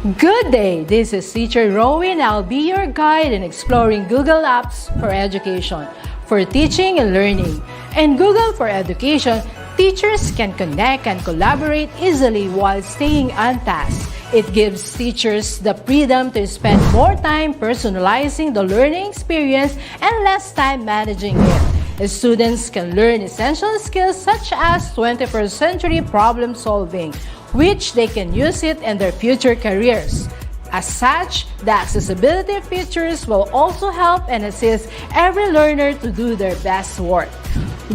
Good day, this is Teacher Rowan. I'll be your guide in exploring Google Apps for Education, for teaching and learning. In Google for Education, teachers can connect and collaborate easily while staying on task. It gives teachers the freedom to spend more time personalizing the learning experience and less time managing it. Students can learn essential skills such as 21st century problem solving, which they can use it in their future careers. As such, the accessibility features will also help and assist every learner to do their best work.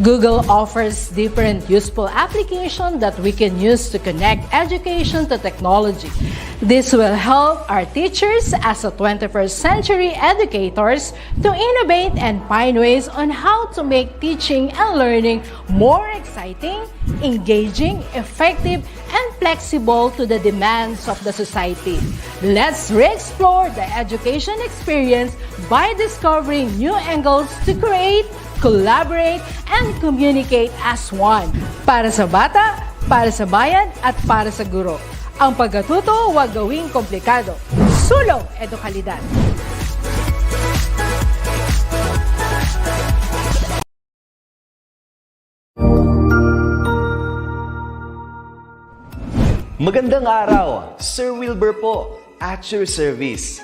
Google offers different useful applications that we can use to connect education to technology. This will help our teachers as a 21st century educators to innovate and find ways on how to make teaching and learning more exciting, engaging, effective, and flexible to the demands of the society. Let's re-explore the education experience by discovering new angles to create, collaborate, and communicate as one. Para sa bata, para sa bayan, at para sa guro. Ang pagkatuto, huwag gawing komplikado. Sulong edukalidad. Magandang araw, Sir Wilbur po, at your service.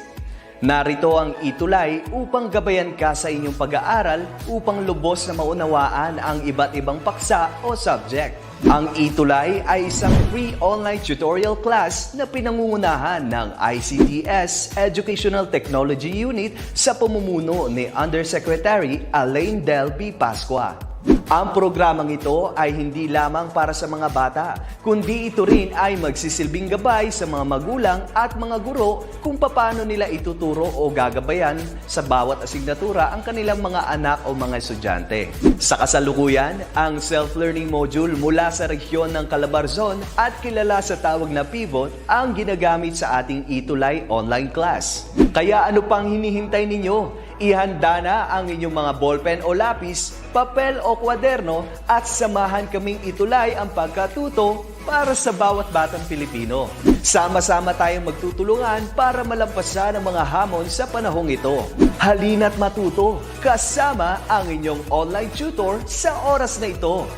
Narito ang ETUlay upang gabayan ka sa inyong pag-aaral upang lubos na maunawaan ang iba't ibang paksa o subject. Ang ETUlay ay isang free online tutorial class na pinangungunahan ng ICT's Educational Technology Unit sa pamumuno ni Undersecretary Elaine Del P. Pascua. Ang programang ito ay hindi lamang para sa mga bata, kundi ito rin ay magsisilbing gabay sa mga magulang at mga guro kung paano nila ituturo o gagabayan sa bawat asignatura ang kanilang mga anak o mga estudyante. Sa kasalukuyan, ang self-learning module mula sa rehiyon ng Calabarzon at kilala sa tawag na Pivot ang ginagamit sa ating ETUlay online class. Kaya ano pang hinihintay ninyo? Ihanda na ang inyong mga ballpen o lapis, papel o kwaderno at samahan kaming itulay ang pagkatuto para sa bawat batang Pilipino. Sama-sama tayong magtutulungan para malampasan ang mga hamon sa panahong ito. Halina't matuto kasama ang inyong online tutor sa oras na ito.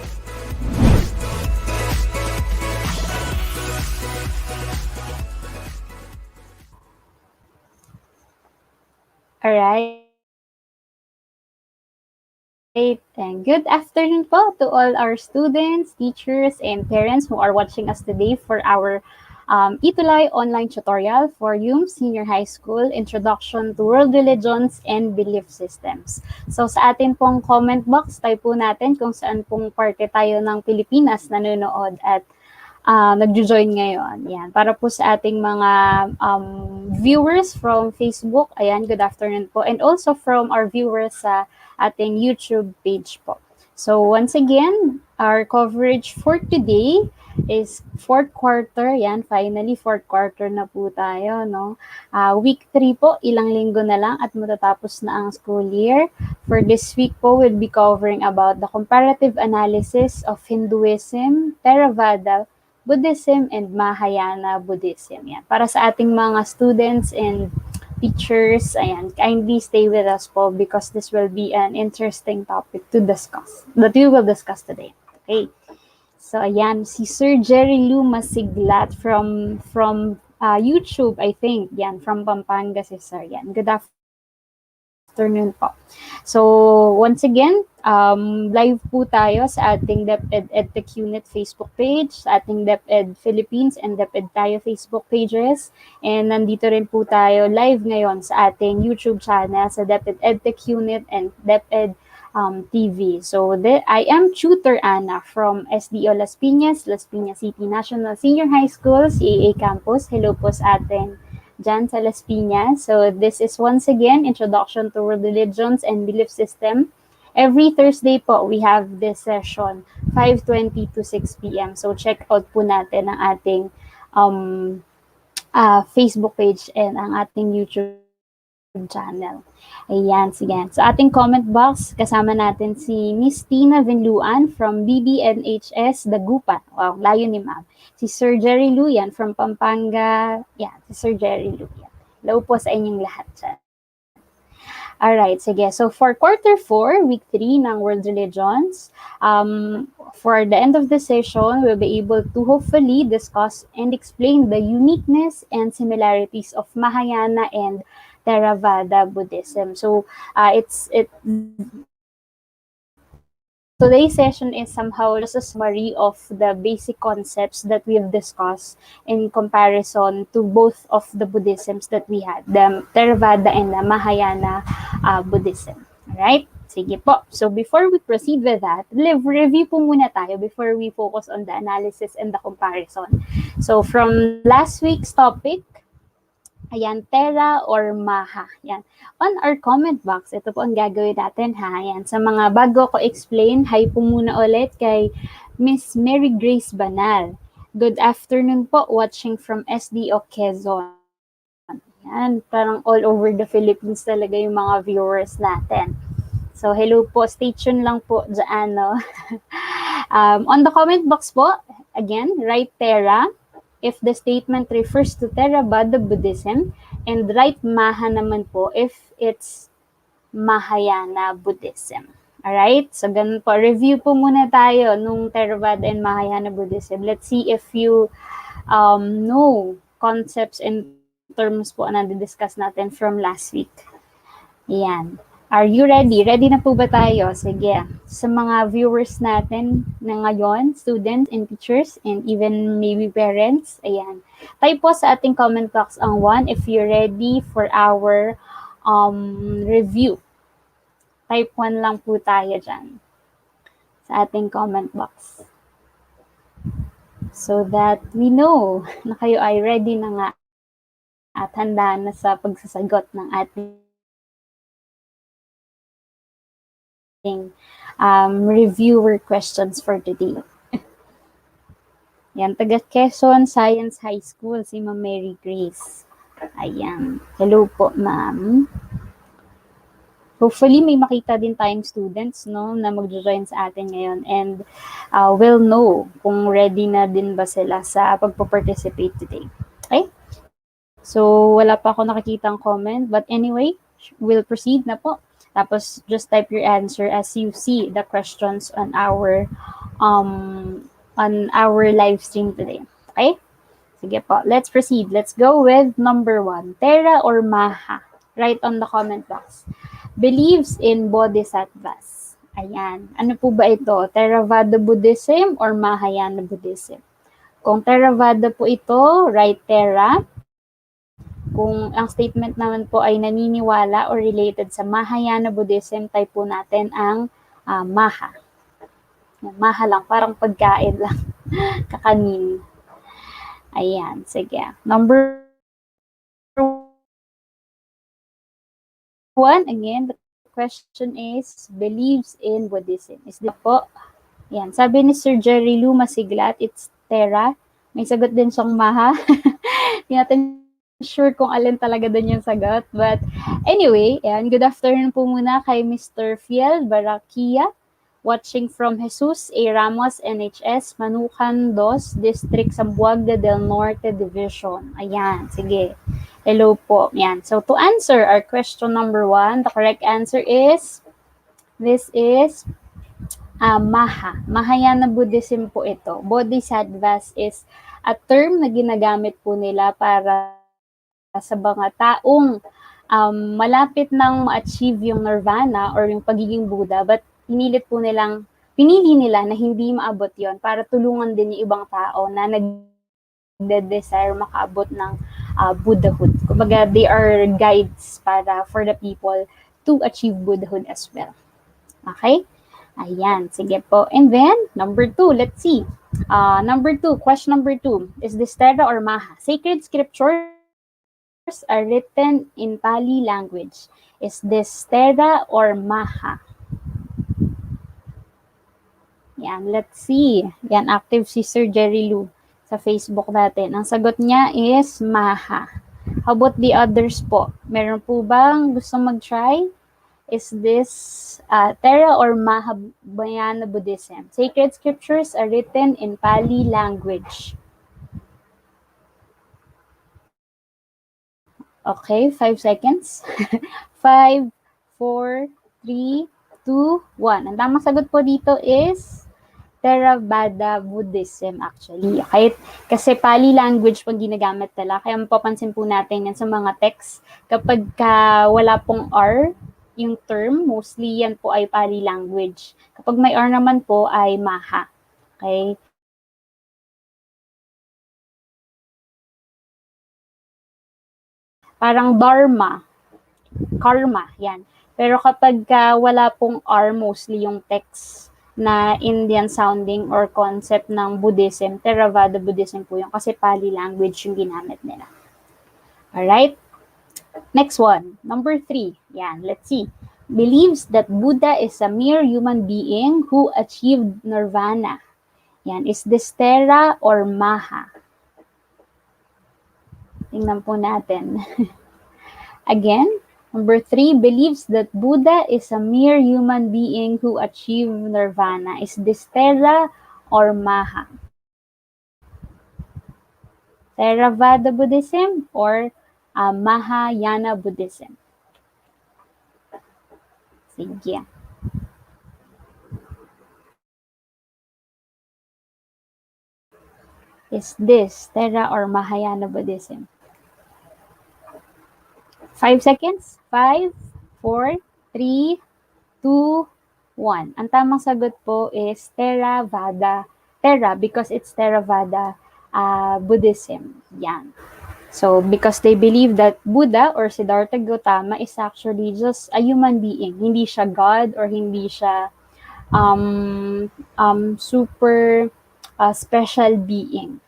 Alright. And good afternoon po to all our students, teachers, and parents who are watching us today for our ETUlay online tutorial for YUM Senior High School, Introduction to World Religions and Belief Systems. So sa atin pong comment box, type po natin kung saan pong parte tayo ng Pilipinas nanonood at nagjo-join ngayon. Yan. Para po sa ating mga viewers from Facebook, ayan, good afternoon po. And also from our viewers sa ating YouTube page po. So once again, our coverage for today is fourth quarter. Yan, finally fourth quarter na po tayo, no? Week 3 po, ilang linggo na lang at matatapos na ang school year. For this week po, we'll be covering about the comparative analysis of Hinduism, Theravada, Buddhism, and Mahayana Buddhism. Yan. Para sa ating mga students and teachers, ayan, kindly stay with us po because this will be an interesting topic to discuss, that we will discuss today. Okay. So, ayan, si Sir Jerry Lou Masiglat from YouTube, I think. Yan, from Pampanga si Sir. Yan, good afternoon po. So, once again, live po tayo sa ating DepEd Edtech Unit Facebook page, sa ating DepEd Philippines and DepEd tayo Facebook pages. And nandito rin po tayo live ngayon sa ating YouTube channel sa DepEd Edtech Unit and DepEd TV. So, I am Tutor Anna from SDO Las Piñas, Las Piñas City National Senior High School, CAA Campus. Hello po sa atin dyan sa Las Piñas. So, this is once again, Introduction to World Religions and Belief System. Every Thursday po, we have this session, 5:20 to 6 p.m. So, check out po natin ang ating Facebook page and ang ating YouTube channel. Ayan, sige. So, ating comment box, kasama natin si Miss Tina Vinluan from BBNHS Dagupan. Wow, layo ni ma'am. Si Sir Jerry Luyan from Pampanga. Yeah, si Sir Jerry Luyan. Hello po sa inyong lahat dyan. Alright, sige. So, for quarter 4, week 3 ng World Religions, for the end of the session, we'll be able to hopefully discuss and explain the uniqueness and similarities of Mahayana and Theravada Buddhism. So, today's session is somehow just a summary of the basic concepts that we've discussed in comparison to both of the Buddhisms that we had, the Theravada and the Mahayana Buddhism. Alright? Sige po. So before we proceed with that, review po muna tayo before we focus on the analysis and the comparison. So from last week's topic, ayan, Terra or Maha. Yan. On our comment box, ito po ang gagawin natin ha. Yan. Sa mga bago ko explain, hi po muna ulit kay Miss Mary Grace Banal. Good afternoon po, watching from SDO Quezon. Yan, parang all over the Philippines talaga yung mga viewers natin. So, hello po, stay tuned lang po dyan, no? On the comment box po, again, write Terra if the statement refers to Theravada Buddhism, and write Maha naman po if it's Mahayana Buddhism. Alright? So, ganun po. Review po muna tayo nung Theravada and Mahayana Buddhism. Let's see if you know concepts and terms po na discuss natin from last week. Yan. Are you ready? Ready na po ba tayo? Sige. Sa mga viewers natin na ngayon, students and teachers, and even maybe parents, ayan. Type po sa ating comment box ang 1 if you're ready for our review. Type 1 lang po tayo dyan sa ating comment box. So that we know na kayo ay ready na nga at handa na sa pagsasagot ng ating reviewer questions for today. Yan, taga Quezon Science High School, si Ma'am Mary Grace. Ayan. Hello po, ma'am. Hopefully, may makita din tayong students, no, na mag-join sa atin ngayon and we'll know kung ready na din ba sila sa pagpo-participate today. Okay? So, wala pa ako nakikitang comment, but anyway, we'll proceed na po. Tapos, just type your answer as you see the questions on our live stream today. Okay? Sige po. Let's proceed. Let's go with number 1. Terra or Maha? Write on the comment box. Believes in Bodhisattvas. Ayan. Ano po ba ito? Theravada Buddhism or Mahayana Buddhism? Kung Theravada po ito, write Terra. Kung ang statement naman po ay naniniwala or related sa Mahayana Buddhism, type po natin ang Maha. Maha lang, parang pagkain lang. Kakanin. Ayan, sige. Number 1, again, the question is, believes in Buddhism. Is this po? Ayan, sabi ni Sir Jerry Lu Masiglat, it's Terra. May sagot din siyang Maha. Hindi natin sure kung alin talaga din yung sagot. But anyway, ayan, good afternoon po muna kay Mr. Fiel Barakia, watching from Jesus A. Ramos, NHS, Manukan 2, District Zamboanga del Norte Division. Ayan, sige. Hello po. Ayan. So to answer our question number 1, the correct answer is, this is Maha. Mahayana Buddhism po ito. Bodhisattvas is a term na ginagamit po nila para sa mga taong malapit nang ma-achieve yung nirvana or yung pagiging Buddha, but pinili nila na hindi maabot yon para tulungan din yung ibang tao na nag-desire makaabot ng Buddhahood. Kumbaga, they are guides for the people to achieve Buddhahood as well. Okay? Ayan, sige po. And then, number 2, let's see. Question number 2, is this Terra or Maha? Sacred scriptures are written in Pali language. Is this Terra or Maha? Yan, let's see. Yan, active si Sir Jerry Lu sa Facebook natin. Ang sagot niya is Maha. How about the others po? Meron po bang gustong mag-try? Is this Thera or Mahayana Buddhism? Sacred scriptures are written in Pali language. Okay, 5 seconds. 5, 4, 3, 2, 1. Ang tamang sagot po dito is Theravada Buddhism actually. Okay? Kasi Pali language po ginagamit nila. Kaya mapapansin po natin yan sa mga text. Kapag wala pong R, yung term, mostly yan po ay Pali language. Kapag may R naman po ay Maha. Okay? Parang Dharma, Karma, yan. Pero kapag wala pong R, mostly yung text na Indian sounding or concept ng Buddhism, Theravada Buddhism po yun kasi Pali language yung ginamit nila. Alright? Next one, number 3. Yan, let's see. Believes that Buddha is a mere human being who achieved nirvana. Yan, is this Thera or Maha? Tingnan po natin. Again, number 3, believes that Buddha is a mere human being who achieved nirvana. Is this Thera or Maha? Theravada Buddhism or Mahayana Buddhism? Sige. Is this Thera or Mahayana Buddhism? 5 seconds. 5, 4, 3, 2, 1. Ang tamang sagot po is Theravada. Thera because it's Theravada Buddhism. Yan. So, because they believe that Buddha or Siddhartha Gautama is actually just a human being. Hindi siya God or hindi siya super special being.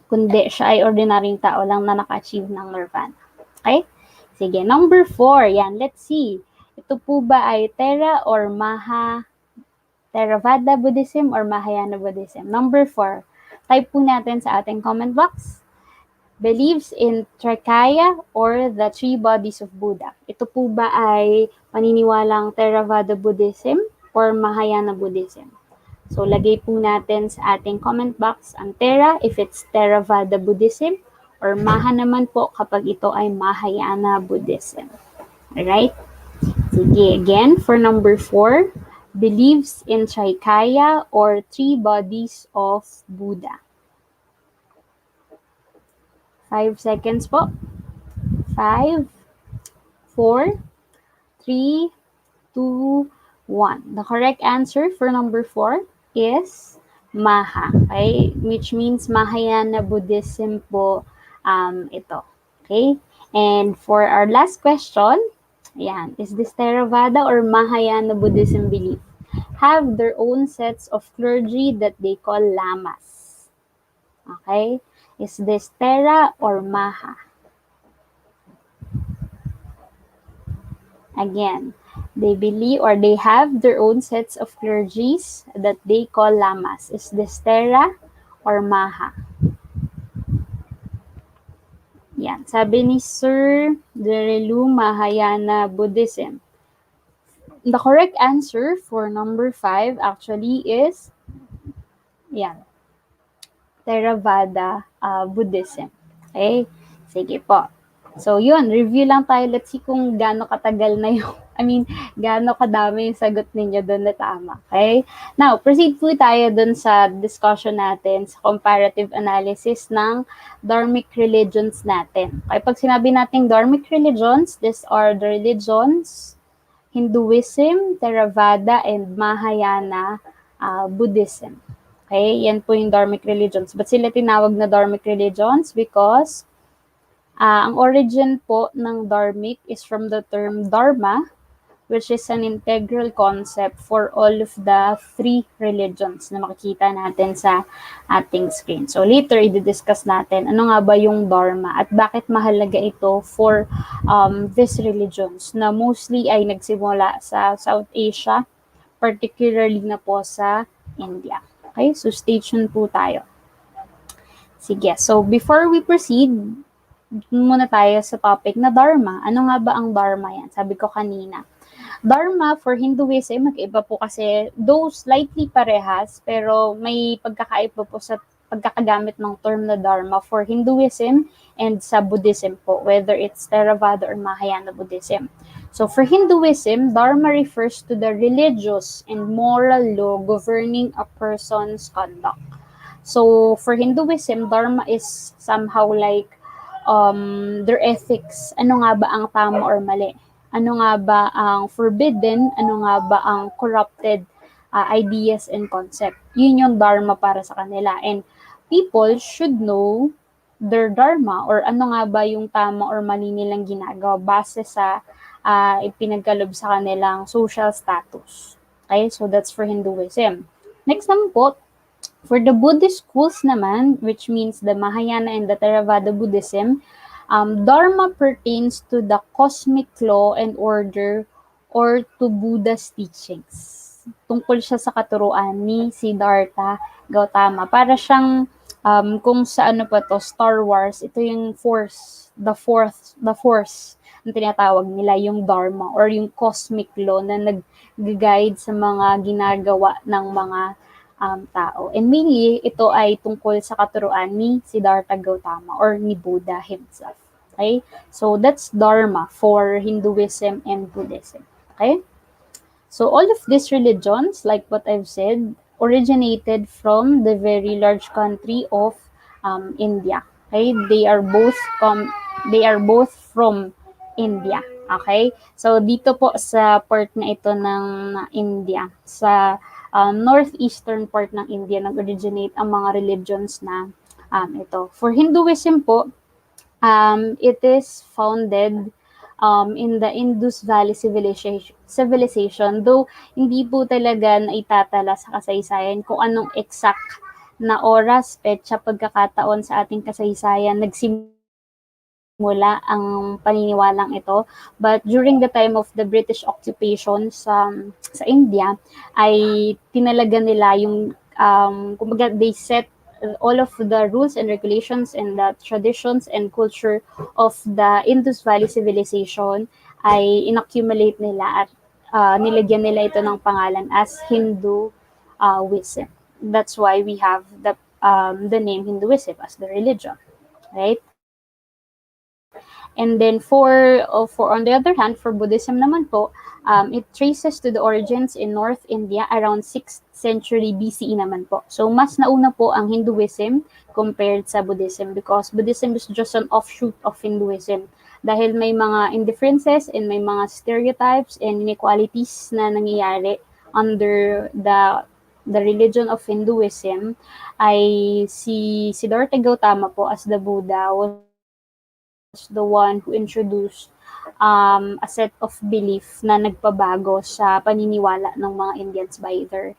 Kundi siya ay ordinaryong tao lang na naka-achieve ng nirvana. Okay? Sige, number 4. Yan, let's see. Ito po ba ay Thera or Maha? Theravada Buddhism or Mahayana Buddhism? Number 4. Type po natin sa ating comment box. Believes in Trikaya or the three bodies of Buddha. Ito po ba ay paniniwalang Theravada Buddhism or Mahayana Buddhism? So, lagay po natin sa ating comment box ang Thera if it's Theravada Buddhism or Maha naman po kapag ito ay Mahayana Buddhism. Alright? Sige, again, for number 4, believes in Trikaya or three bodies of Buddha. 5 seconds po. 5, 4, 3, 2, 1. The correct answer for number 4 is Maha. Okay? Which means Mahayana Buddhism po ito. Okay? And for our last question, ayan, is this Theravada or Mahayana Buddhism belief? Have their own sets of clergy that they call lamas. Okay? Is this Thera or Maha? Again, they believe or they have their own sets of clergies that they call lamas. Is this Thera or Maha? Yan. Sabi ni Sir Derelu, Mahayana Buddhism. The correct answer for number 5 actually is yan. Theravada Buddhism. Okay? Sige po. So, yun. Review lang tayo. Let's see kung gaano katagal na yung, gaano kadami yung sagot ninyo doon na tama. Okay? Now, proceed po tayo doon sa discussion natin sa comparative analysis ng dharmic religions natin. Okay? Pag sinabi natin dharmic religions, these are the religions, Hinduism, Theravada, and Mahayana Buddhism. Okay, yan po yung dharmic religions. But sila tinawag na dharmic religions? Because ang origin po ng dharmic is from the term dharma, which is an integral concept for all of the 3 religions na makikita natin sa ating screen. So later, i-discuss natin ano nga ba yung dharma at bakit mahalaga ito for these religions na mostly ay nagsimula sa South Asia, particularly na po sa India. Okay, so stay tuned po tayo. Sige, so before we proceed, muna tayo sa topic na Dharma. Ano nga ba ang Dharma yan? Sabi ko kanina. Dharma for Hinduism, mag-iba po kasi, though slightly parehas, pero may pagkakaiba po sa pagkakagamit ng term na Dharma for Hinduism and sa Buddhism po, whether it's Theravada or Mahayana Buddhism. So for Hinduism, Dharma refers to the religious and moral law governing a person's conduct. So for Hinduism, Dharma is somehow like their ethics. Ano nga ba ang tama or mali? Ano nga ba ang forbidden? Ano nga ba ang corrupted ideas and concept? Yun yung Dharma para sa kanila. And people should know their Dharma or ano nga ba yung tama or mali nilang ginagawa base sa ipinagkalob sa kanilang social status. Okay, so that's for Hinduism. Next naman po, for the Buddhist schools naman, which means the Mahayana and the Theravada Buddhism, Dharma pertains to the cosmic law and order or to Buddha's teachings. Tungkol siya sa katuruan ni Siddhartha Gautama. Para siyang, kung sa ano pa to, Star Wars, ito yung force, the force, ang tinatawag nila, yung Dharma or yung cosmic law na nag-guide sa mga ginagawa ng mga tao. And mainly, ito ay tungkol sa katuruan ni Siddhartha Gautama or ni Buddha himself. Okay? So, that's Dharma for Hinduism and Buddhism. Okay? So, all of these religions, like what I've said, originated from the very large country of India. Okay? They are both from India. Okay? So, dito po sa part na ito ng India, sa northeastern part ng India, nag-originate ang mga religions na ito. For Hinduism po, it is founded in the Indus Valley civilization, though hindi po talaga naitatala sa kasaysayan kung anong exact na oras, petsa, pagkakataon sa ating kasaysayan nagsimula ang paniniwalang ito. But during the time of the British occupation sa India, ay tinalaga nila yung, kumbaga, they set all of the rules and regulations and the traditions and culture of the Indus Valley civilization ay inaccumulate nila at nilagyan nila ito ng pangalan as Hinduism. That's why we have the name Hinduism as the religion, right? And then for on the other hand, for Buddhism naman po, it traces to the origins in North India around 6th century BCE naman po. So mas nauna po ang Hinduism compared sa Buddhism because Buddhism is just an offshoot of Hinduism. Dahil may mga indifferences and may mga stereotypes and inequalities na nangyayari under the religion of Hinduism, ay si Siddhartha Gautama po as the Buddha was the one who introduced a set of belief na nagpabago sa paniniwala ng mga Indians by their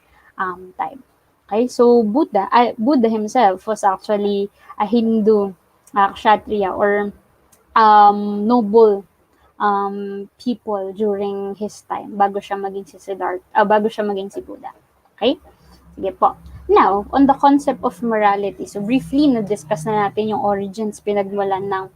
time. Okay, so Buddha himself was actually a Hindu kshatriya or noble people during his time bago siya maging si Buddha. Okay? Sige po. Now, on the concept of morality, so briefly na-discuss na natin yung origins, pinagmulan ng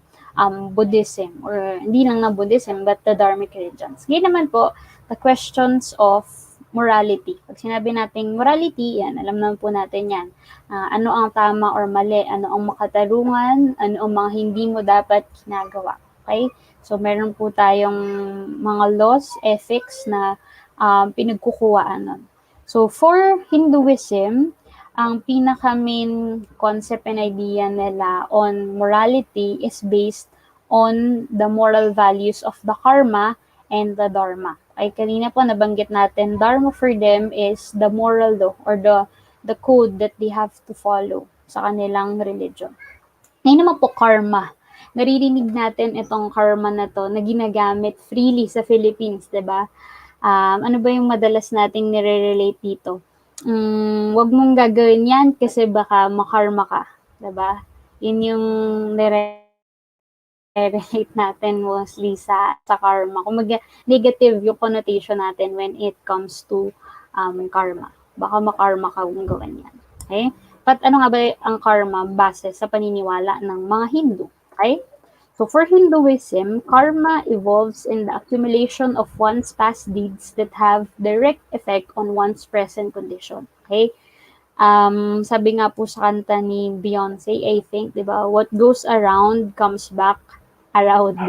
Buddhism, or hindi lang na Buddhism, but the Dharmic religions. Ngayon naman po, the questions of morality. Pag sinabi natin morality, yan, alam naman po natin yan. Ano ang tama or mali, ano ang makatarungan, ano ang mga hindi mo dapat ginagawa. Okay? So, meron po tayong mga laws, ethics na pinagkukuhaan nun. So, for Hinduism, ang pinaka-main concept and idea nila on morality is based on the moral values of the karma and the dharma. Ay kanina po nabanggit natin, dharma for them is the moral law or the code that they have to follow sa kanilang religion. Ngayon naman po karma. Naririnig natin itong karma na to na ginagamit freely sa Philippines, 'di ba? Ano ba yung madalas nating nire-relate dito? Wag mong gagawin yan kasi baka makarma ka, 'di ba? Yun yung nire-relate natin mostly sa karma. Kumaga negative yung connotation natin when it comes to karma. Baka makarma ka kung gawin yan. Okay? But ano nga ba ang karma base sa paniniwala ng mga Hindu? Okay? So for Hinduism, karma evolves in the accumulation of one's past deeds that have direct effect on one's present condition. Okay? Sabi nga po sa kanta ni Beyonce, I think, di ba? What goes around comes back around.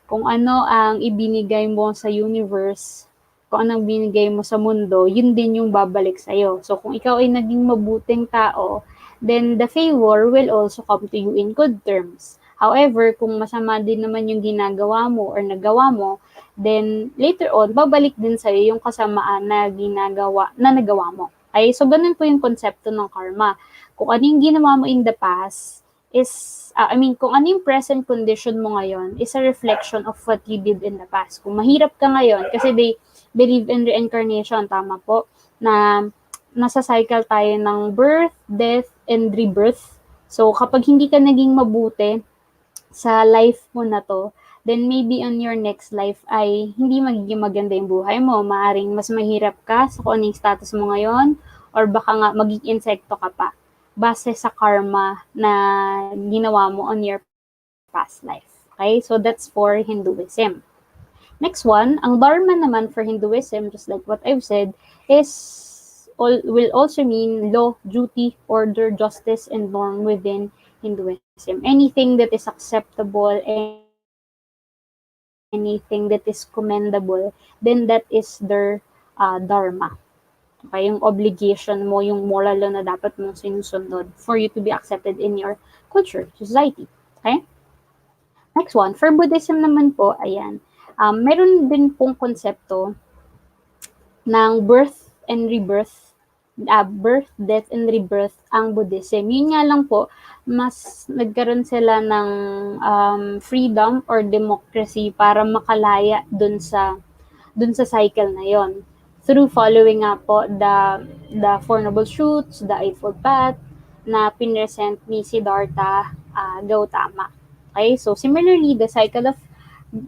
Kung ano ang ibinigay mo sa universe, kung anong binigay mo sa mundo, yun din yung babalik sa'yo. So, kung ikaw ay naging mabuting tao, then the favor will also come to you in good terms. However, kung masama din naman yung ginagawa mo or nagawa mo, then later on, babalik din sa'yo yung kasamaan na nagawa mo. Okay? So, ganun po yung konsepto ng karma. Kung ano yung ginawa mo in the past, kung ano yung present condition mo ngayon is a reflection of what you did in the past. Kung mahirap ka ngayon, kasi they believe in reincarnation, tama po, na nasa cycle tayo ng birth, death, and rebirth. So, kapag hindi ka naging mabuti sa life mo na to, then maybe on your next life ay hindi magiging maganda yung buhay mo. Maaring mas mahirap ka sa kung ano yung status mo ngayon, or baka nga maging insekto ka pa base sa karma na ginawa mo on your past life. Okay? So, that's for Hinduism. Next one, ang Dharma naman for Hinduism, just like what I've said, will also mean law, duty, order, justice, and norm within Hinduism. Anything that is acceptable, anything that is commendable, then that is their Dharma. Okay, yung obligation mo, yung moral law na dapat mong sinusunod for you to be accepted in your culture, society. Okay? Next one, for Buddhism naman po, ayan, meron din pong konsepto ng birth, death, and rebirth ang Buddhism. Yun nga lang po, mas nagkaroon sila ng freedom or democracy para makalaya dun sa cycle na yon, through following nga po the Four Noble Truths, the Eightfold Path na pinresent ni Siddhartha Gautama. Okay, so similarly, the cycle of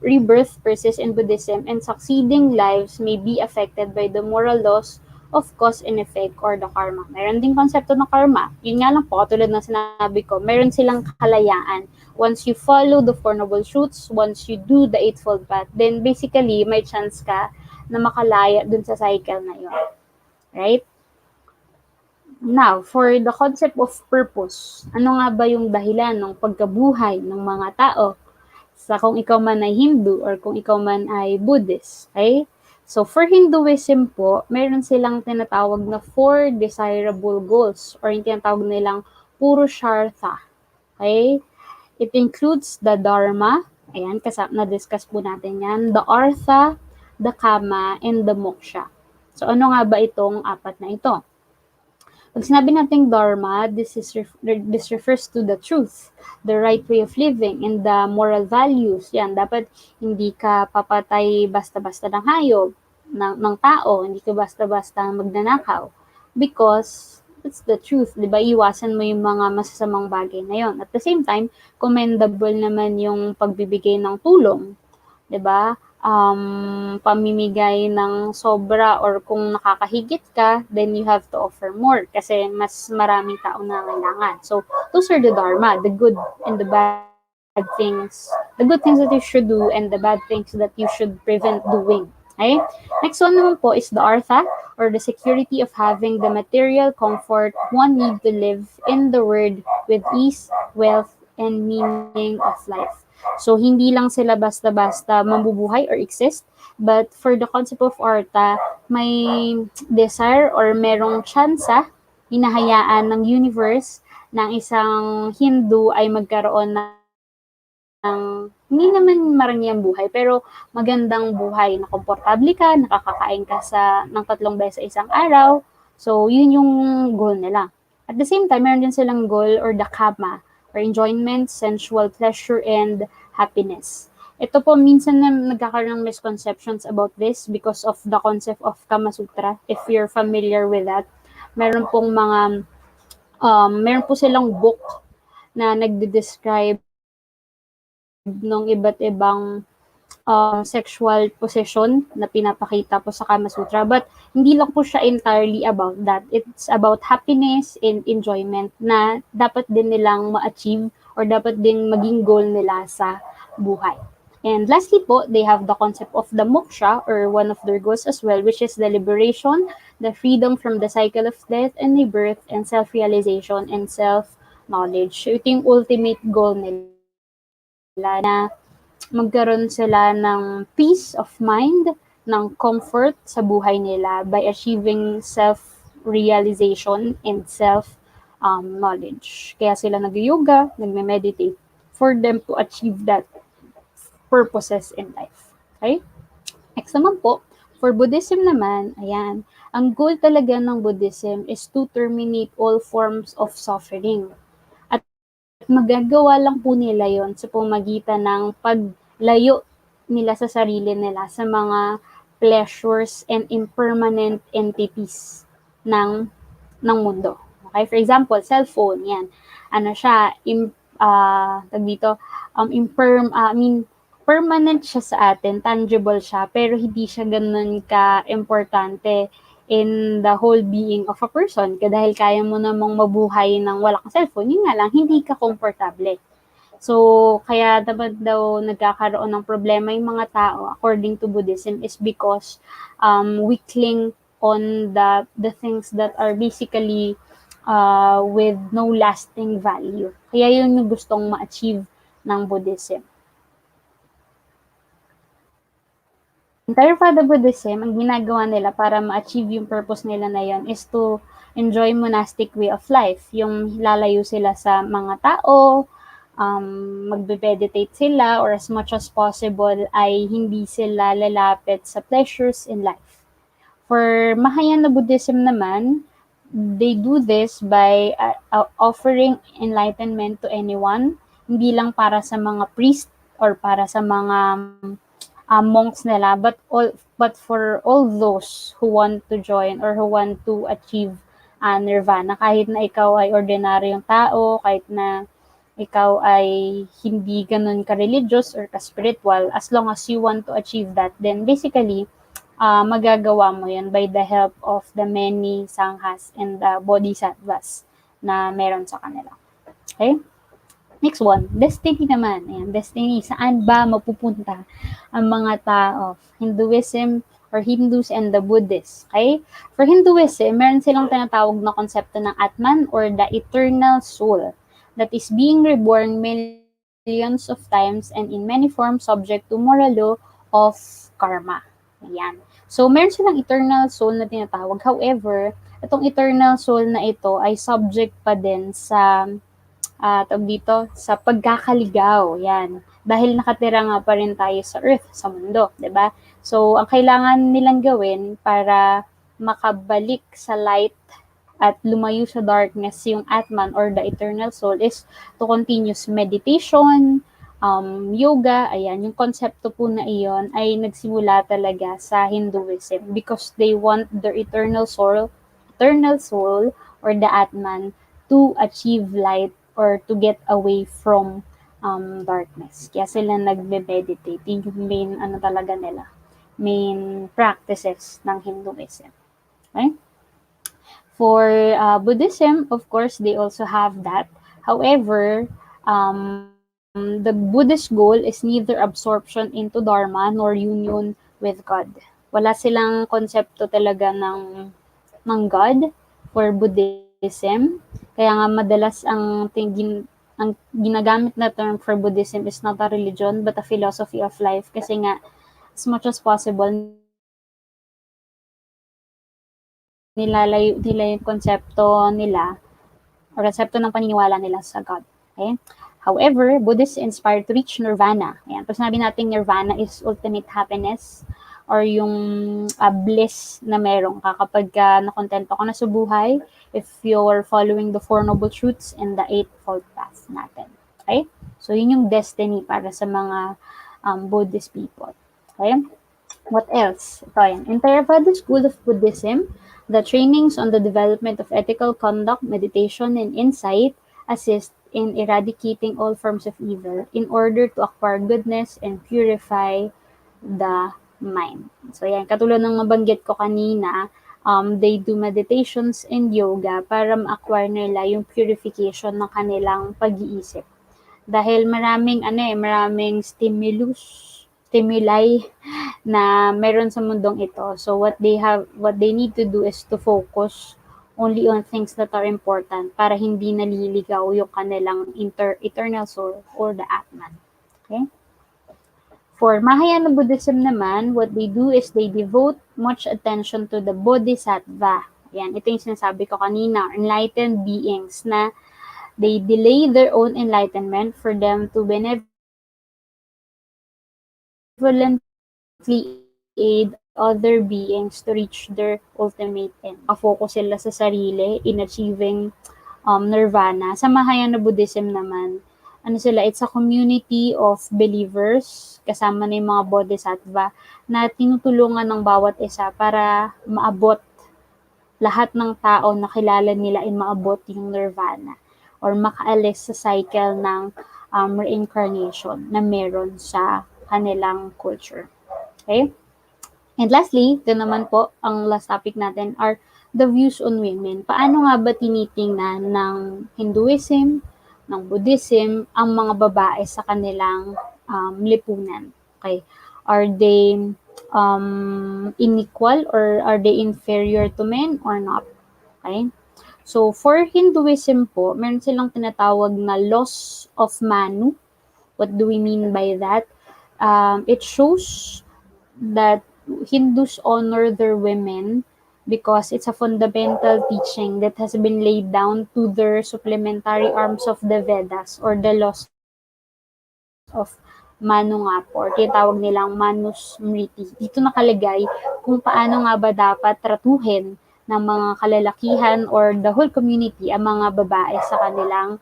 rebirth persists in Buddhism, and succeeding lives may be affected by the moral laws of cause and effect or the karma. Meron ding konsepto ng karma. Yun nga lang po, tulad ng sinabi ko, meron silang kalayaan. Once you follow the Four Noble Truths, once you do the Eightfold Path, then basically, may chance ka na makalaya dun sa cycle na yun. Right? Now, for the concept of purpose, ano nga ba yung dahilan ng pagkabuhay ng mga tao? Sa kung ikaw man ay Hindu or kung ikaw man ay Buddhist. Okay? So, for Hinduism po, meron silang tinatawag na 4 desirable goals or yung tinatawag nilang Purushartha. Okay? It includes the Dharma, ayan, na-discuss po natin yan, the Artha, the Kama, and the Moksha. So, ano nga ba itong 4 na ito? Pag sinabi natin Dharma, this refers to the truth, the right way of living, and the moral values. Yan, dapat hindi ka papatay basta-basta ng hayop, ng tao, hindi ka basta-basta magnanakaw. Because it's the truth, di ba? Iwasan mo yung mga masasamang bagay na yon. At the same time, commendable naman yung pagbibigay ng tulong, di ba? Pamimigay ng sobra, or kung nakakahigit ka, then you have to offer more kasi mas maraming tao na kailangan. So, those are the Dharma, the good and the bad things, the good things that you should do and the bad things that you should prevent doing. Okay? Next one naman po is the Artha, or the security of having the material comfort one need to live in the world with ease, wealth, and meaning of life. So, hindi lang sila basta-basta mambubuhay or exist, but for the concept of Artha, may desire or merong tsansa, hinahayaan ng universe ng isang Hindu ay magkaroon ng hindi naman marangiyang buhay, pero magandang buhay, na komportable ka, nakakakain ka ng 3 beses sa isang araw. So, yun yung goal nila. At the same time, meron din silang goal or the Kama, or enjoyment, sensual pleasure, and happiness. Ito po, minsan na nagkakaroon ng misconceptions about this because of the concept of Kama Sutra. If you're familiar with that, meron pong meron po silang book na nagde-describe ng iba't ibang sexual position na pinapakita po sa Kama Sutra. But hindi lang po siya entirely about that. It's about happiness and enjoyment na dapat din nilang ma-achieve or dapat ding maging goal nila sa buhay. And lastly po, they have the concept of the moksha, or one of their goals as well, which is the liberation, the freedom from the cycle of death and rebirth, and self-realization and self-knowledge. So ito yung ultimate goal nila, na magkaroon sila ng peace of mind, ng comfort sa buhay nila by achieving self-realization and self-knowledge. Kaya sila nag-yoga, nagme-meditate for them to achieve that purposes in life. Okay? Next naman po, for Buddhism naman, ayan, ang goal talaga ng Buddhism is to terminate all forms of suffering. At magagawa lang po nila yon sa pamagitan ng paglayo nila sa sarili nila sa mga pleasures and impermanent entities ng mundo. Okay? For example, cellphone, yan. Ano siya, permanent siya sa atin, tangible siya, pero hindi siya ganun ka-importante in the whole being of a person. Dahil kaya mo namang mabuhay ng wala kang cellphone, yun nga lang, hindi ka komportable. So, kaya dapat daw nagkakaroon ng problema yung mga tao, according to Buddhism, is because we cling on the things that are basically with no lasting value. Kaya yun yung gustong ma-achieve ng Buddhism. In Theravada Buddhism, ang ginagawa nila para ma-achieve yung purpose nila na yun is to enjoy monastic way of life. Yung lalayo sila sa mga tao, magbe-meditate sila, or as much as possible ay hindi sila lalapit sa pleasures in life. For Mahayana Buddhism naman, they do this by offering enlightenment to anyone, hindi lang para sa mga priest or para sa mga monks nila, but for all those who want to join or who want to achieve nirvana. Kahit na ikaw ay ordinaryong tao, kahit na ikaw ay hindi ganun ka-religious or ka-spiritual, as long as you want to achieve that, then basically, magagawa mo yun by the help of the many sanghas and the bodhisattvas na meron sa kanila. Okay? Next one, destiny naman. Ayan, destiny. Saan ba mapupunta ang mga tao of Hinduism or Hindus and the Buddhists? Okay? For Hinduism, meron silang tinatawag na konsepto ng Atman or the eternal soul that is being reborn millions of times and in many forms subject to moral law of karma. Ayan. So, meron silang eternal soul na tinatawag. However, itong eternal soul na ito ay subject pa din sa sa pagkakaligaw, yan. Dahil nakatira nga pa rin tayo sa earth, sa mundo, 'di ba? So, ang kailangan nilang gawin para makabalik sa light at lumayo sa darkness yung Atman or the eternal soul is to continuous meditation, yoga, ayan, yung konsepto po na iyon ay nagsimula talaga sa Hinduism because they want their eternal soul or the Atman to achieve light or to get away from darkness. Kaya sila nagbe-meditate. Yung main, talaga nila, main practices ng Hinduism. Okay? For Buddhism, of course, they also have that. However, the Buddhist goal is neither absorption into Dharma nor union with God. Wala silang konsepto talaga ng God for Buddhism. Kaya nga madalas ang ginagamit na term for Buddhism is not a religion but a philosophy of life. Kasi nga, as much as possible, nilalayo nila yung konsepto nila or konsepto ng paniniwala nila sa God. Okay? However, Buddhists inspired to reach nirvana. Ayan. Pag sinabi natin nirvana is ultimate happiness or yung bliss na meron ka kapag nakontento ka na sa buhay if you're following the Four Noble Truths and the Eightfold Path natin. Okay? So, yun yung destiny para sa mga Buddhist people. Okay? What else? Ito yan. In Theravada School of Buddhism, the trainings on the development of ethical conduct, meditation, and insight assist in eradicating all forms of evil in order to acquire goodness and purify the mind. So, yan. Katulad ng mabanggit ko kanina, they do meditations and yoga para ma-acquire nila yung purification ng kanilang pag-iisip. Dahil maraming stimuli na meron sa mundong ito. So what they need to do is to focus only on things that are important para hindi naliligaw yung kanilang eternal soul or the Atman. Okay? For Mahayana Buddhism naman, what they do is they devote much attention to the Bodhisattva. Yan, ito yung sinasabi ko kanina, enlightened beings na they delay their own enlightenment for them to benevolently aid other beings to reach their ultimate end. Focus sila sa sarili in achieving nirvana. Sa Mahayana Buddhism naman, it's a community of believers, kasama na yung mga bodhisattva, na tinutulungan ng bawat isa para maabot lahat ng tao na kilala nila ay maabot yung nirvana or makaalis sa cycle ng reincarnation na meron sa kanilang culture. Okay? And lastly, ito naman po, ang last topic natin are the views on women. Paano nga ba tinitingnan ng Hinduism, ng Buddhism, ang mga babae sa kanilang lipunan? Okay? Are they unequal or are they inferior to men or not? Okay? So, for Hinduism po, meron silang tinatawag na laws of Manu. What do we mean by that? It shows that Hindus honor their women because it's a fundamental teaching that has been laid down to their supplementary arms of the Vedas or the laws of Manu nga po, or tinatawag nilang Manusmriti. Dito nakalagay kung paano nga ba dapat tratuhin ng mga kalalakihan or the whole community ang mga babae sa kanilang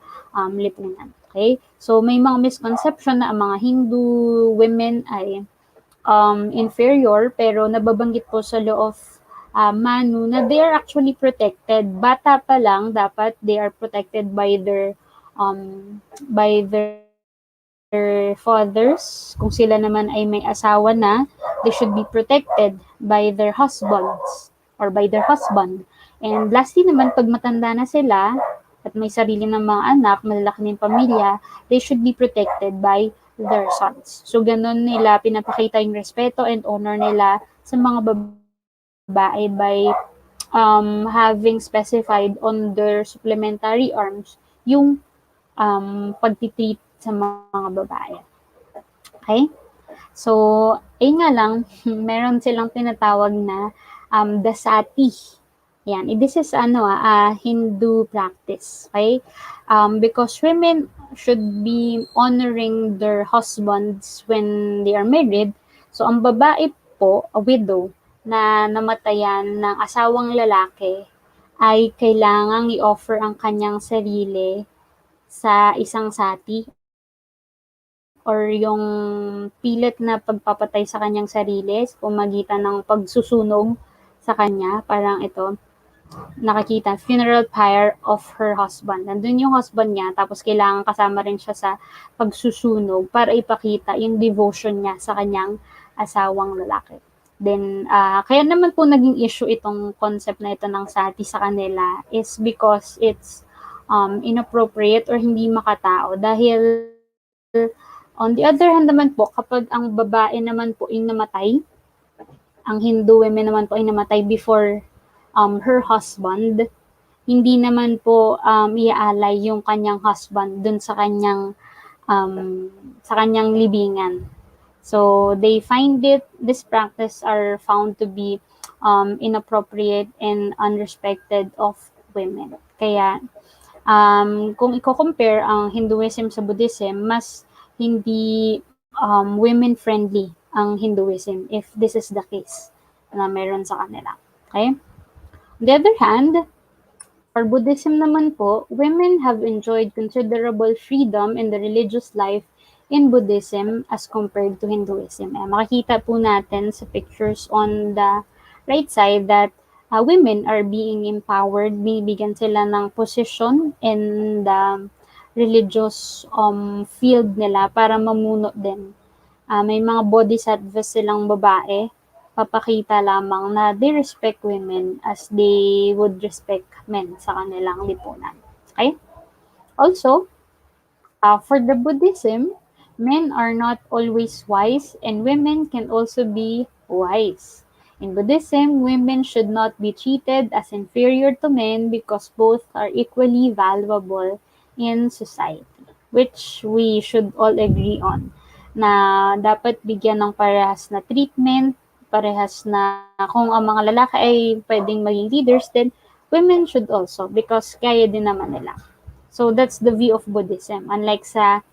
lipunan. Okay? So, may mga misconception na ang mga Hindu women ay inferior, pero nababanggit po sa law of Manu na they are actually protected. Bata pa lang, dapat they are protected by their fathers. Kung sila naman ay may asawa na, they should be protected by their husbands or by their husband. And lastly naman, pag matanda na sila at may sarili ng mga anak, malalaki ng pamilya, they should be protected by their sons. So, ganun nila pinapakita yung respeto and honor nila sa mga babae by having specified on their supplementary arms yung pagtitreat sa mga babae. Okay? So, ayun nga lang, meron silang tinatawag na dasati. Yan. This is a Hindu practice. Okay? Because women should be honoring their husbands when they are married. So, ang babae po, a widow, na namatayan ng asawang lalaki, ay kailangang i-offer ang kanyang sarili sa isang sati or yung pilit na pagpapatay sa kanyang sarili sa pamagitan ng pagsusunog sa kanya, parang ito, nakakita, funeral pyre of her husband. Nandun yung husband niya, tapos kailangan kasama rin siya sa pagsusunog para ipakita yung devotion niya sa kanyang asawang lalaki. Then, kaya naman po naging issue itong concept na ito ng sati sa kanila is because it's inappropriate or hindi makatao. Dahil, on the other hand naman po, kapag ang babae naman po ay namatay, ang Hindu women naman po ay namatay before her husband, hindi naman po iaalay yung kanyang husband dun sa kanyang libingan. So they find this practice are found to be inappropriate and unrespected of women. Kaya kung i-compare ang Hinduism sa Buddhism, mas hindi women friendly ang Hinduism if this is the case na meron sa kanila. Okay? On the other hand, for Buddhism naman po, women have enjoyed considerable freedom in the religious life in Buddhism as compared to Hinduism. Makikita po natin sa pictures on the right side that women are being empowered, binibigyan sila ng position in the religious field nila para mamuno din. May mga bodhisattvas silang babae, papakita lamang na they respect women as they would respect men sa kanilang lipunan. Okay? Also, For the Buddhism, men are not always wise and women can also be wise. In Buddhism, women should not be treated as inferior to men because both are equally valuable in society, which we should all agree on, na dapat bigyan ng parehas na treatment, parehas na kung ang mga lalaki ay pwedeng maging leaders, then women should also because kaya din naman nila. So that's the view of Buddhism. Unlike sa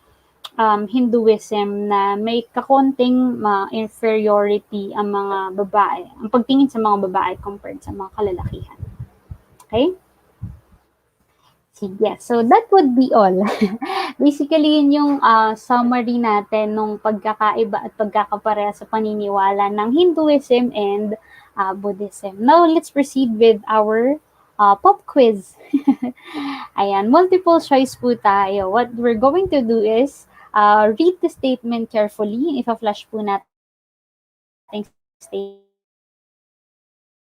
Hinduism na may kakonting inferiority ang mga babae, ang pagtingin sa mga babae compared sa mga kalalakihan. Okay? Sige. So that would be all. Basically, yun yung summary natin nung pagkakaiba at pagkakapareha sa paniniwala ng Hinduism and Buddhism. Now, let's proceed with our pop quiz. Ayan, multiple choice po tayo. What we're going to do is read the statement carefully. Ipa-flash po natin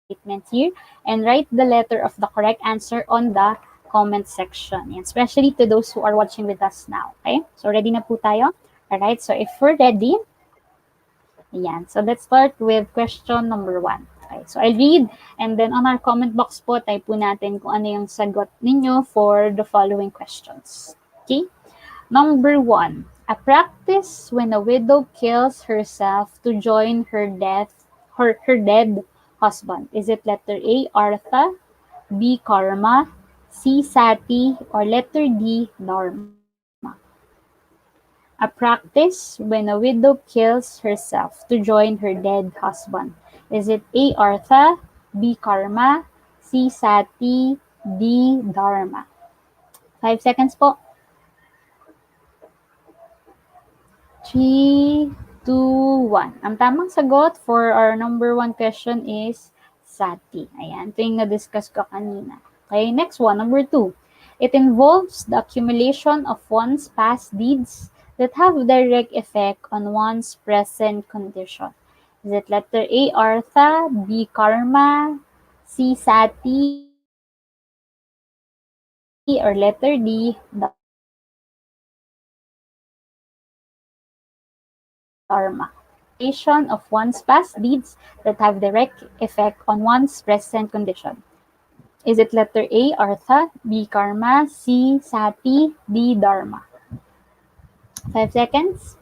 statement here and write the letter of the correct answer on the comment section, and especially to those who are watching with us now. Okay? So, ready na po tayo? Alright, so if we're ready, ayan. So, let's start with question number 1. Okay, so I'll read, and then on our comment box po, type po natin kung ano yung sagot ninyo for the following questions. Okay? Number 1. A practice when a widow kills herself to join her dead husband. Is it letter A, Artha, B, Karma, C, Sati, or letter D, Dharma? A practice when a widow kills herself to join her dead husband. Is it A, Artha, B, Karma, C, Sati, D, Dharma? 5 seconds po. 3, 2, 1. Ang tamang sagot for our number 1 question is Sati. Ayan, ito yung na-discuss ko kanina. Okay, next one, number 2. It involves the accumulation of one's past deeds that have direct effect on one's present condition. Is it letter A, Artha, B, Karma, C, Sati, or letter D, Dharma? Accumulation of one's past deeds that have direct effect on one's present condition. Is it letter A, Artha, B, Karma, C, Sati, D, Dharma? 5 seconds.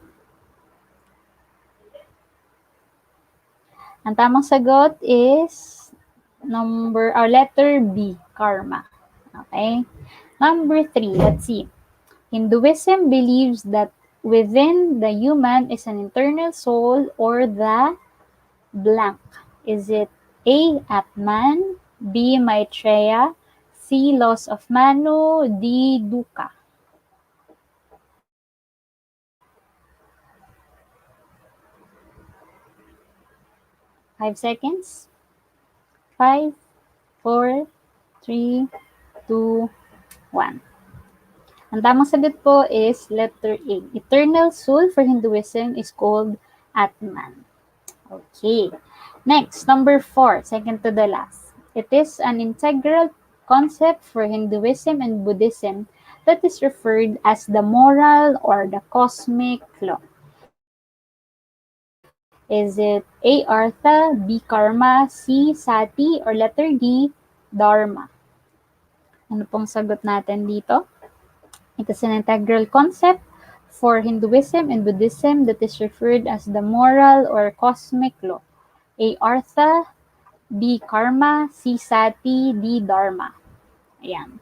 Ang tamang sagot is letter B, Karma. Okay? Number 3, let's see. Hinduism believes that within the human is an internal soul or the blank. Is it A, Atman, B, Maitreya, C, Laws of Manu, D, Dukkha? Five seconds. 5, 4, 3, 2, 1. Ang tamang sagot po is letter A. Eternal soul for Hinduism is called Atman. Okay. Next, number 4, second to the last. It is an integral concept for Hinduism and Buddhism that is referred as the moral or the cosmic law. Is it A, Artha, B, Karma, C, Sati, or letter D, Dharma? Ano pong sagot natin dito? It is an integral concept for Hinduism and Buddhism that is referred as the moral or cosmic law. A, Artha, B, Karma, C, Sati, D, Dharma. Ayan.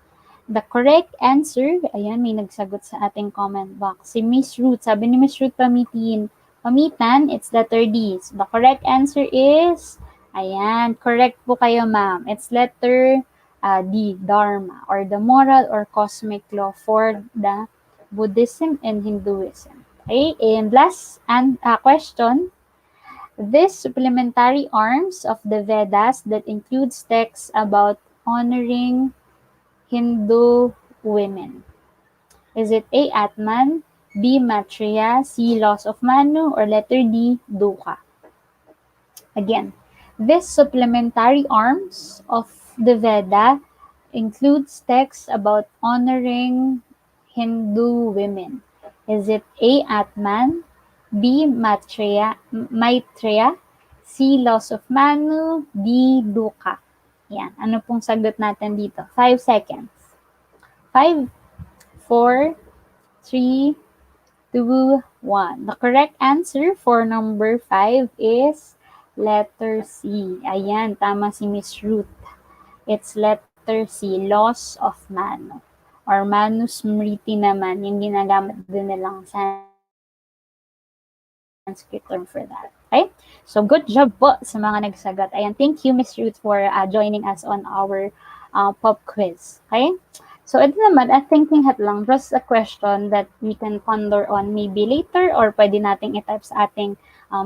The correct answer, ayan, may nagsagot sa ating comment box. Si Miss Ruth, sabi ni Miss Ruth Pamitan, it's letter D. So the correct answer is, ayan, correct po kayo ma'am. It's letter D, Dharma, or the moral or cosmic law for the Buddhism and Hinduism. Okay, and last question. These supplementary arms of the Vedas that includes texts about honoring Hindu women. Is it A, Atman, B, Maitreya, C, Laws of Manu, or letter D, Dukkha? Again, these supplementary arms of the Veda includes texts about honoring Hindu women? Is it A. Atman, B. Maitreya, C. Laws of Manu, D. Dukkha? Yan. Ano pong sagot natin dito? 5 seconds. 5, 4, 3, 2, 1. The correct answer for number 5 is letter C. Ayan, tama si Miss Ruth. It's letter C, laws of Manu. Or Manusmriti naman, yung ginagamit din nilang Sanskrit term for that. Okay? So, good job po sa mga nagsagot. Ayan, thank you, Miss Ruth, for joining us on our pop quiz. Okay? So, ito naman, at thinking hat lang, just a question that we can ponder on maybe later or pwede nating i-type sa ating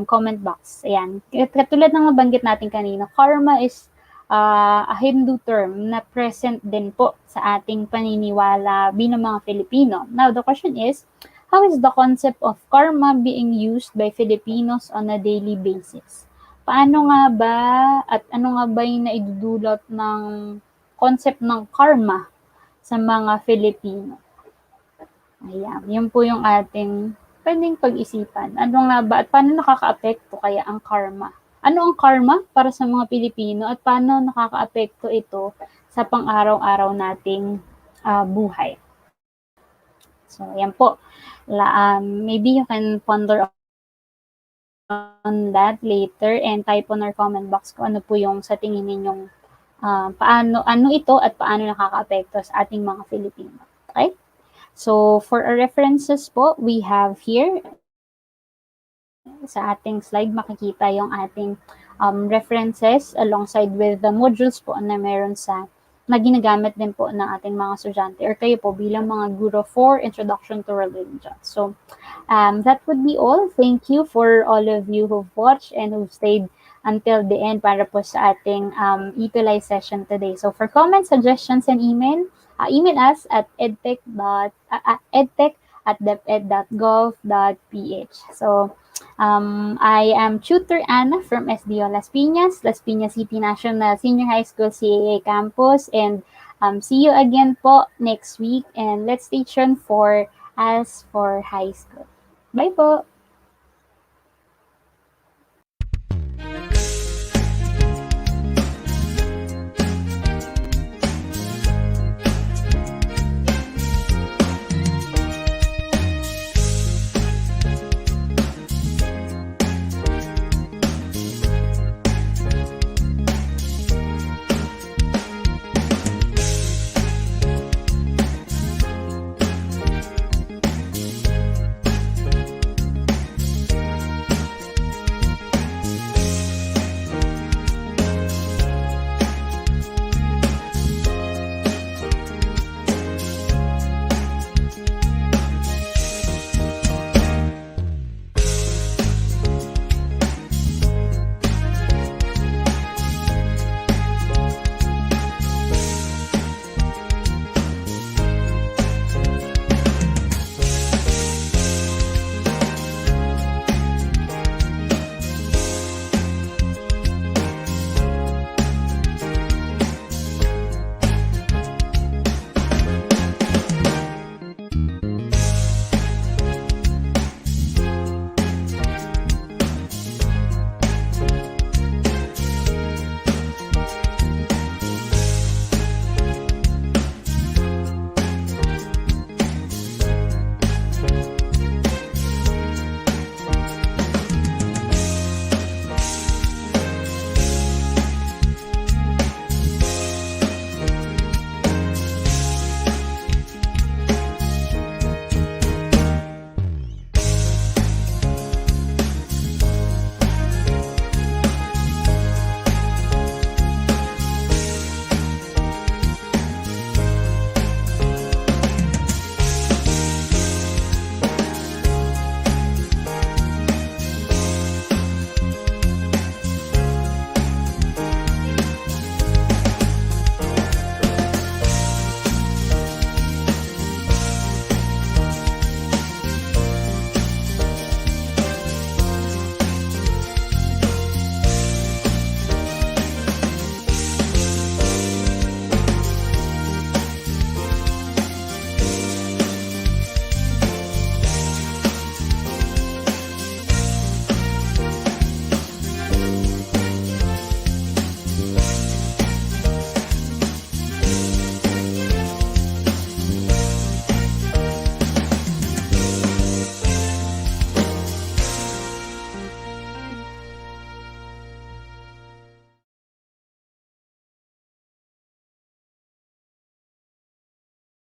comment box. Ayan. Katulad ng nabanggit natin kanina, karma is a Hindu term na present din po sa ating paniniwala bilang mga Filipino. Now, the question is, how is the concept of karma being used by Filipinos on a daily basis? Paano nga ba at ano nga ba yung naidudulot ng concept ng karma sa mga Filipino? Ayan, yun po yung ating pwedeng pag-isipan. Ano nga ba at paano nakaka-apekto kaya ang karma? Ano ang karma para sa mga Pilipino at paano nakaka-apekto ito sa pang-araw-araw nating buhay? So, yan po. Maybe you can ponder on that later and type on our comment box kung ano po yung sa tingin ninyong ano ito at paano nakaka-apekto sa ating mga Filipino. Okay? So, for our references po, we have here sa ating slide, makikita yung ating references alongside with the modules po na meron na ginagamit din po ng ating mga estudyante or kayo po bilang mga guro for Introduction to Religion. So, that would be all. Thank you for all of you who've watched and who've stayed until the end para po sa ating ETUlay session today. So, for comments, suggestions, and email us at edtech@deped.gov.ph. So, I am Tutor Anna from SDO Las Piñas City National Senior High School CAA Campus, and see you again po next week, and let's stay tuned for As for High School. Bye po!